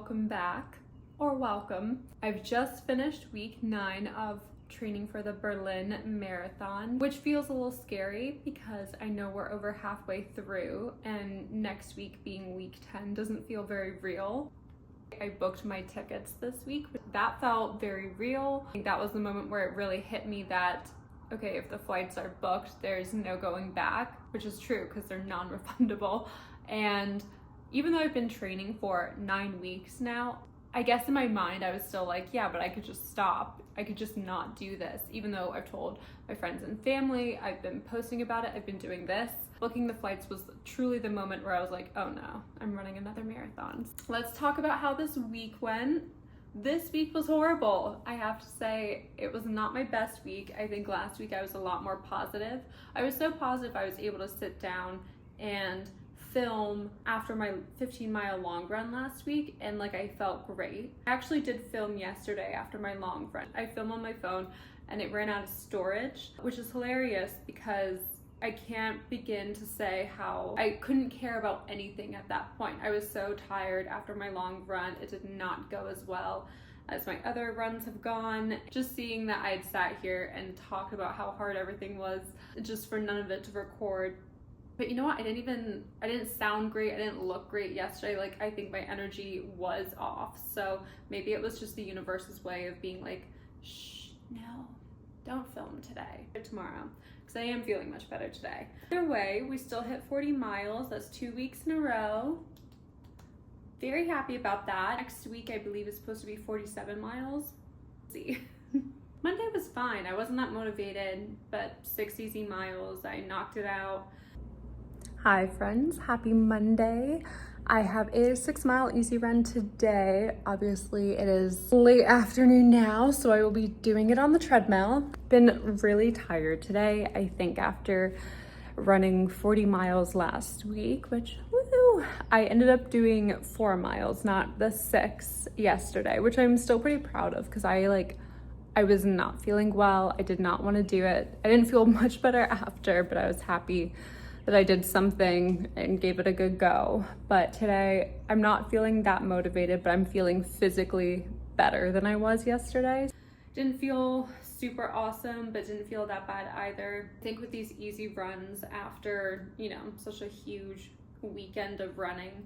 welcome back, or welcome. I've just finished week 9 of training for the Berlin Marathon, which feels a little scary because I know we're over halfway through and next week being week 10 doesn't feel very real. I booked my tickets this week. That felt very real. I think that was the moment where it really hit me that, okay, if the flights are booked, there's no going back, which is true because they're non-refundable. And even though I've been training for 9 weeks now, I guess in my mind I was still like, yeah, but I could just stop. I could just not do this. Even though I've told my friends and family, I've been posting about it, I've been doing this. Booking the flights was truly the moment where I was like, oh no, I'm running another marathon. Let's talk about how this week went. This week was horrible. I have to say, it was not my best week. I think last week I was a lot more positive. I was so positive I was able to sit down and film after my 15-mile long run last week, and like I felt great. I actually did film yesterday after my long run. I filmed on my phone and it ran out of storage, which is hilarious because I can't begin to say how I couldn't care about anything at that point. I was so tired after my long run. It did not go as well as my other runs have gone. Just seeing that I'd sat here and talked about how hard everything was, just for none of it to record. But you know what? I didn't sound great. I didn't look great yesterday. Like, I think my energy was off. So maybe it was just the universe's way of being like, shh, no, don't film today or tomorrow. Because I am feeling much better today. Either way, we still hit 40 miles. That's 2 weeks in a row. Very happy about that. Next week, I believe, is supposed to be 47 miles. Let's see. Monday was fine. I wasn't that motivated, but 6 easy miles. I knocked it out. Hi friends, happy Monday. I have a 6-mile easy run today. Obviously it is late afternoon now, so I will be doing it on the treadmill. Been really tired today, I think, after running 40 miles last week, which, woo! I ended up doing 4 miles, not the 6 yesterday, which I'm still pretty proud of because I was not feeling well. I did not want to do it. I didn't feel much better after, but I was happy that I did something and gave it a good go. But today, I'm not feeling that motivated, but I'm feeling physically better than I was yesterday. Didn't feel super awesome, but didn't feel that bad either. I think with these easy runs after, such a huge weekend of running,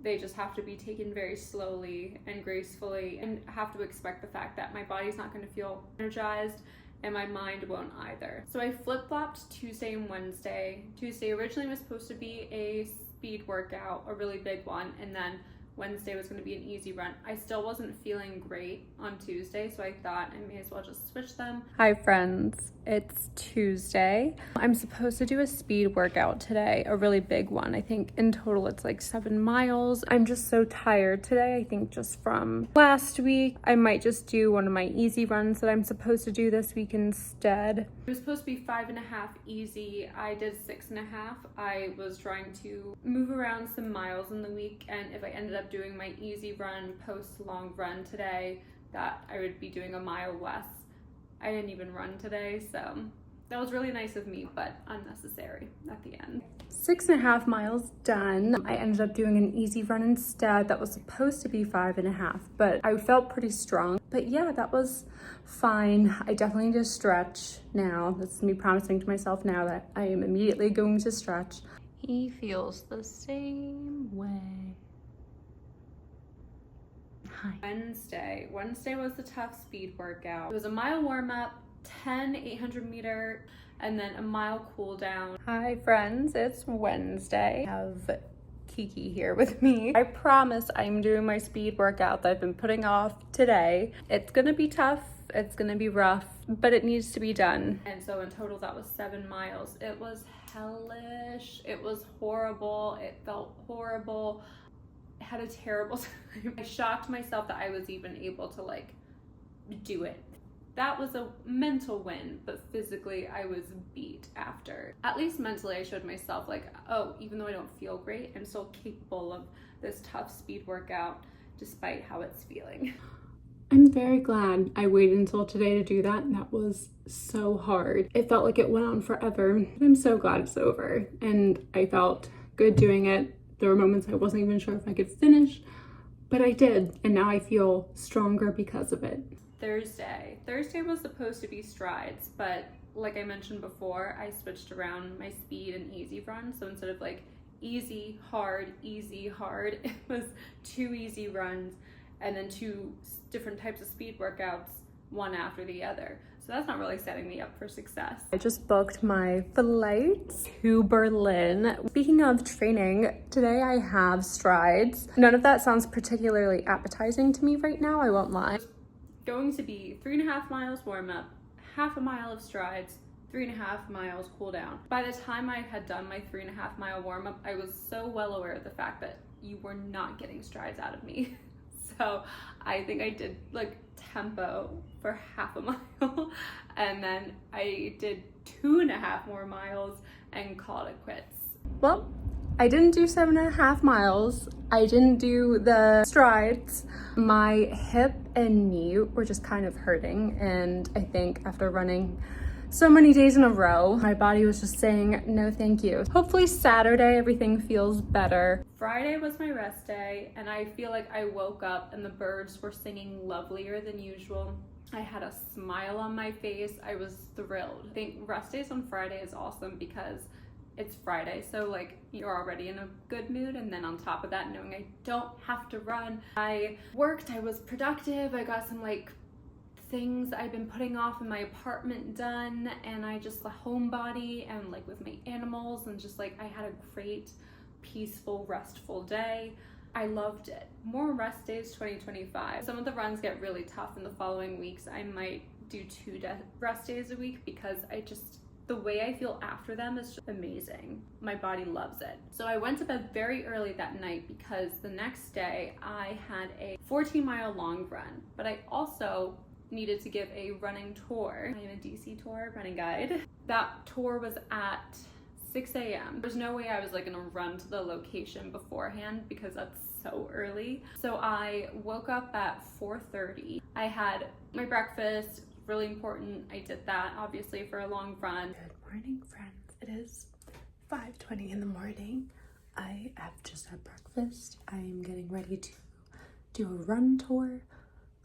they just have to be taken very slowly and gracefully, and have to expect the fact that my body's not gonna feel energized and my mind won't either. So I flip-flopped Tuesday and Wednesday. Tuesday originally was supposed to be a speed workout, a really big one, and then Wednesday was going to be an easy run. I still wasn't feeling great on Tuesday, so I thought I may as well just switch them. Hi friends, it's Tuesday. I'm supposed to do a speed workout today, a really big one. I think in total it's like 7 miles. I'm just so tired today. I think just from last week, I might just do one of my easy runs that I'm supposed to do this week instead. It was supposed to be 5.5 easy. I did 6.5. I was trying to move around some miles in the week, and if I ended up doing my easy run post long run today, that I would be doing a mile less. I didn't even run today, so that was really nice of me, but unnecessary at the end. 6.5 miles done. I ended up doing an easy run instead. That was supposed to be 5.5, but I felt pretty strong. But yeah, that was fine. I definitely need to stretch now. That's me promising to myself now that I am immediately going to stretch. He feels the same way. Hi. Wednesday was the tough speed workout. It was a mile warm-up, 10 800-meter, and then a mile cool down. Hi friends, it's Wednesday. I have Kiki here with me. I promise I'm doing my speed workout that I've been putting off today. It's gonna be tough, it's gonna be rough, but it needs to be done. And so in total that was 7 miles. It was hellish, it was horrible, it felt horrible. I had a terrible time. I shocked myself that I was even able to do it. That was a mental win, but physically I was beat after. At least mentally I showed myself oh, even though I don't feel great, I'm still capable of this tough speed workout despite how it's feeling. I'm very glad I waited until today to do that. That was so hard. It felt like it went on forever. I'm so glad it's over, and I felt good doing it. There were moments I wasn't even sure if I could finish, but I did, and now I feel stronger because of it. Thursday was supposed to be strides, but like I mentioned before, I switched around my speed and easy run. So instead of like easy, hard, it was 2 easy runs and then 2 different types of speed workouts, one after the other. So that's not really setting me up for success. I just booked my flight to Berlin. Speaking of training, today I have strides. None of that sounds particularly appetizing to me right now, I won't lie. Going to be 3.5 miles warm up, half a mile of strides, 3.5 miles cool down. By the time I had done my 3.5 mile warm up, I was so well aware of the fact that you were not getting strides out of me. So I think I did like tempo for half a mile and then I did 2.5 more miles and called it quits. Well, I didn't do 7.5 miles. I didn't do the strides. My hip and knee were just kind of hurting, and I think after running so many days in a row, my body was just saying no thank you. Hopefully Saturday everything feels better. Friday was my rest day, and I feel like I woke up and the birds were singing lovelier than usual. I had a smile on my face. I was thrilled. I think rest days on Friday is awesome because it's Friday, so like you're already in a good mood, and then on top of that, knowing I don't have to run. I worked, I was productive, I got some like things I've been putting off in my apartment done, and I just the homebody and like with my animals, and just like I had a great, peaceful, restful day. I loved it. More rest days 2025. Some of the runs get really tough in the following weeks. I might do 2 rest days a week because the way I feel after them is just amazing. My body loves it. So I went to bed very early that night because the next day I had a 14-mile long run, but I also needed to give a running tour. I am a DC tour running guide. That tour was at 6 a.m. There's no way I was like gonna run to the location beforehand because that's so early. So I woke up at 4:30. I had my breakfast, really important. I did that obviously for a long run. Good morning, friends. It is 5:20 in the morning. I have just had breakfast. I am getting ready to do a run tour.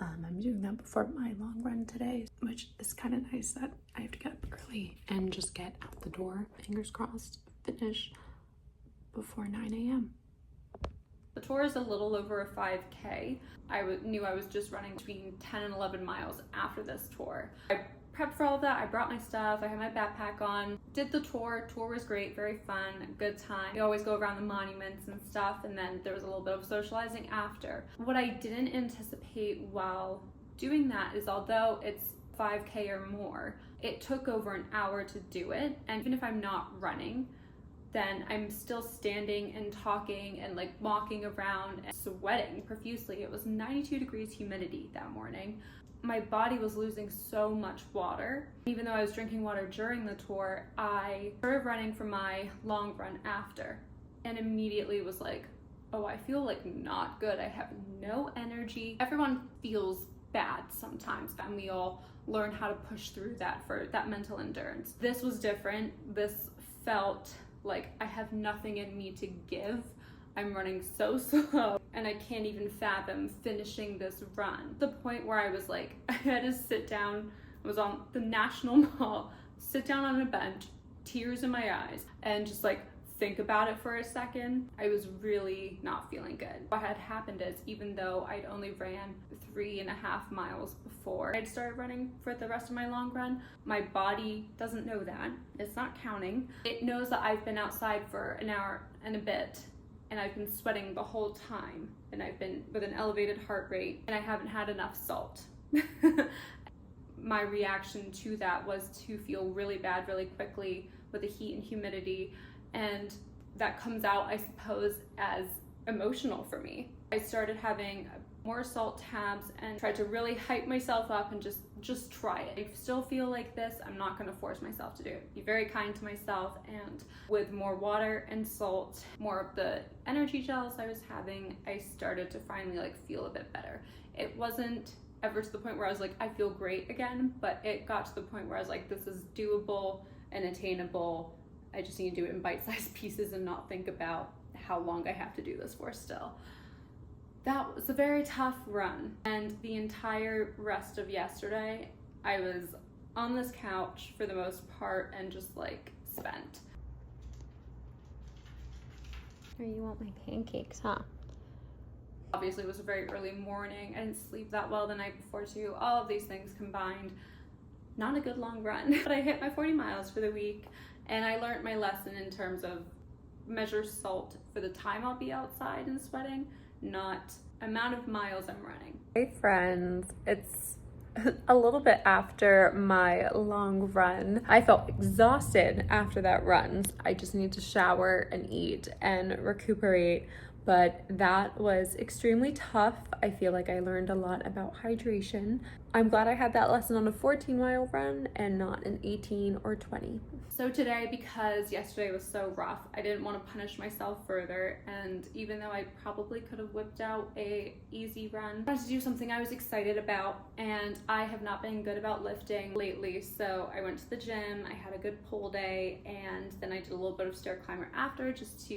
I'm doing that before my long run today, which is kind of nice that I have to get up early and just get out the door, fingers crossed, finish before 9 a.m. The tour is a little over a 5K. I knew I was just running between 10 and 11 miles after this tour. I prepped for all of that. I brought my stuff. I had my backpack on. Did the tour. Tour was great, very fun, good time. We always go around the monuments and stuff, and then there was a little bit of socializing after. What I didn't anticipate while doing that is although it's 5K or more, it took over an hour to do it. And even if I'm not running, then I'm still standing and talking and like walking around and sweating profusely. It was 92 degrees humidity that morning. My body was losing so much water. Even though I was drinking water during the tour, I started running for my long run after, and immediately was like, oh, I feel like not good. I have no energy. Everyone feels bad sometimes, and we all learn how to push through that for that mental endurance. This was different. This felt like I have nothing in me to give. I'm running so slow and I can't even fathom finishing this run. The point where I was like, I had to sit down, I was on the National Mall, sit down on a bench, tears in my eyes, and just like think about it for a second. I was really not feeling good. What had happened is, even though I'd only ran 3.5 miles before I'd started running for the rest of my long run, my body doesn't know that. It's not counting. It knows that I've been outside for an hour and a bit, and I've been sweating the whole time, and I've been with an elevated heart rate, and I haven't had enough salt. My reaction to that was to feel really bad really quickly with the heat and humidity, and that comes out, I suppose, as emotional for me. I started having more salt tabs and tried to really hype myself up and just try it. If I still feel like this, I'm not gonna force myself to do it. Be very kind to myself, and with more water and salt, more of the energy gels I was having, I started to finally like feel a bit better. It wasn't ever to the point where I was like, I feel great again, but it got to the point where I was like, this is doable and attainable. I just need to do it in bite-sized pieces and not think about how long I have to do this for still. That was a very tough run, and the entire rest of yesterday I was on this couch for the most part and just like spent. Or you want my pancakes, huh? Obviously it was a very early morning. I didn't sleep that well the night before too. All of these things combined, not a good long run. But I hit my 40 miles for the week, and I learned my lesson in terms of measure salt for the time I'll be outside and sweating, not amount of miles I'm running. Hey friends, it's a little bit after my long run. I felt exhausted after that run. I just need to shower and eat and recuperate, but that was extremely tough. I feel like I learned a lot about hydration. I'm glad I had that lesson on a 14-mile run and not an 18 or 20. So today, because yesterday was so rough, I didn't want to punish myself further, and even though I probably could have whipped out a easy run, I wanted to do something I was excited about, and I have not been good about lifting lately, so I went to the gym, I had a good pull day, and then I did a little bit of stair climber after, just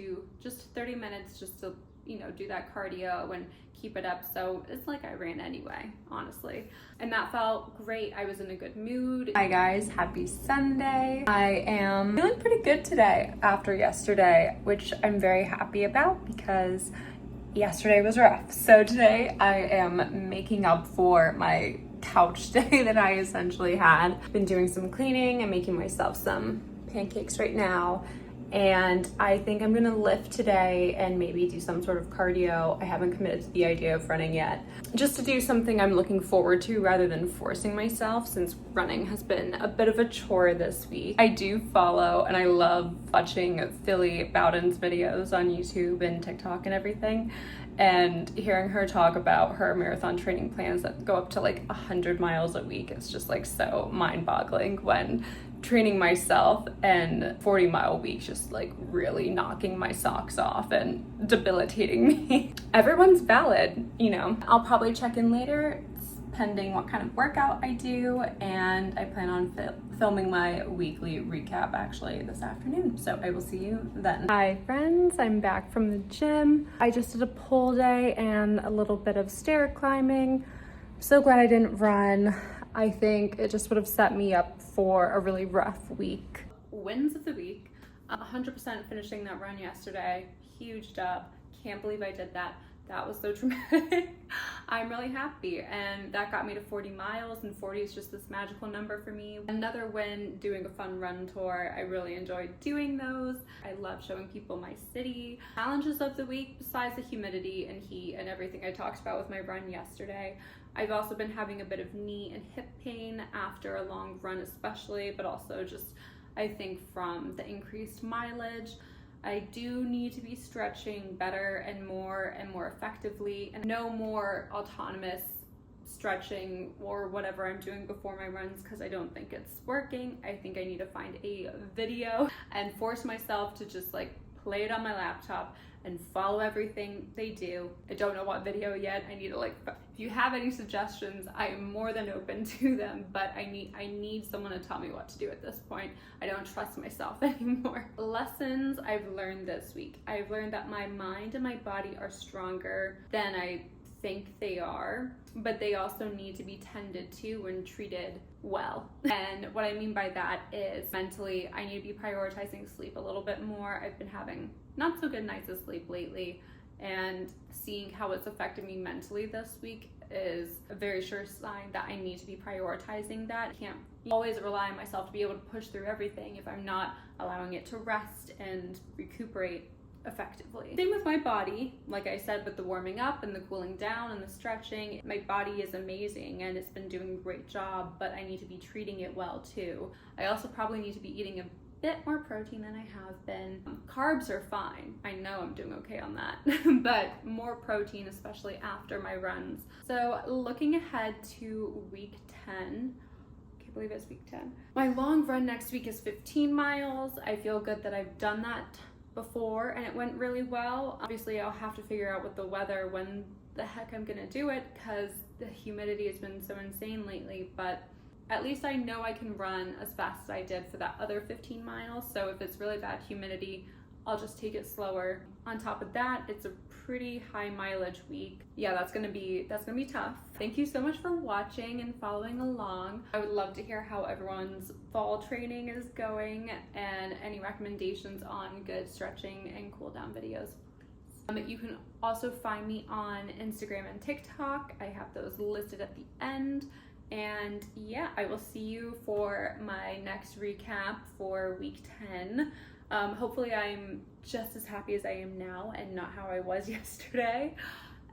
30 minutes just to, you know, do that cardio and keep it up. So it's like I ran anyway, honestly. And that felt great. I was in a good mood. Hi guys, happy Sunday. I am feeling pretty good today after yesterday, which I'm very happy about because yesterday was rough. So today I am making up for my couch day that I essentially had. Been doing some cleaning and making myself some pancakes right now. And I think I'm gonna lift today and maybe do some sort of cardio. I haven't committed to the idea of running yet. Just to do something I'm looking forward to rather than forcing myself, since running has been a bit of a chore this week. I do follow and I love watching Philly Bowden's videos on YouTube and TikTok and everything. And hearing her talk about her marathon training plans that go up to like 100 miles a week is just like so mind-boggling, when training myself and 40-mile weeks just like really knocking my socks off and debilitating me. Everyone's valid, you know. I'll probably check in later, pending what kind of workout I do, and I plan on filming my weekly recap actually this afternoon, so I will see you then. Hi friends, I'm back from the gym. I just did a pull day and a little bit of stair climbing. So glad I didn't run. I think it just would have set me up for a really rough week. Wins of the week, 100% finishing that run yesterday. Huge dub. Can't believe I did that. That was so dramatic. I'm really happy, and that got me to 40 miles, and 40 is just this magical number for me. Another win, doing a fun run tour. I really enjoyed doing those. I love showing people my city. Challenges of the week, besides the humidity and heat and everything I talked about with my run yesterday, I've also been having a bit of knee and hip pain after a long run especially, but also just I think from the increased mileage. I do need to be stretching better and more effectively, and no more autonomous stretching or whatever I'm doing before my runs, because I don't think it's working. I think I need to find a video and force myself to just like play it on my laptop and follow everything they do. I don't know what video yet. I need to if you have any suggestions, I am more than open to them, but I need someone to tell me what to do at this point. I don't trust myself anymore. Lessons I've learned this week. I've learned that my mind and my body are stronger than I think they are, but they also need to be tended to and treated well. And what I mean by that is mentally, I need to be prioritizing sleep a little bit more. I've been having not so good nights of sleep lately, and seeing how it's affected me mentally this week is a very sure sign that I need to be prioritizing that. I can't always rely on myself to be able to push through everything if I'm not allowing it to rest and recuperate effectively. Same with my body. Like I said, with the warming up and the cooling down and the stretching, my body is amazing and it's been doing a great job, but I need to be treating it well too. I also probably need to be eating a bit more protein than I have been. Carbs are fine. I know I'm doing okay on that, but more protein, especially after my runs. So looking ahead to week 10, can't believe it's week 10. My long run next week is 15 miles. I feel good that I've done that before and it went really well. Obviously I'll have to figure out with the weather when the heck I'm gonna do it, because the humidity has been so insane lately, but at least I know I can run as fast as I did for that other 15 miles. So if it's really bad humidity, I'll just take it slower. On top of that, it's a pretty high mileage week. Yeah, that's gonna be tough. Thank you so much for watching and following along. I would love to hear how everyone's fall training is going and any recommendations on good stretching and cool down videos. You can also find me on Instagram and TikTok. I have those listed at the end. And yeah, I will see you for my next recap for week 10. Hopefully I'm just as happy as I am now and not how I was yesterday.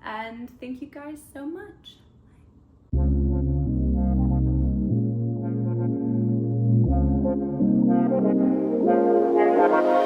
And thank you guys so much. Bye.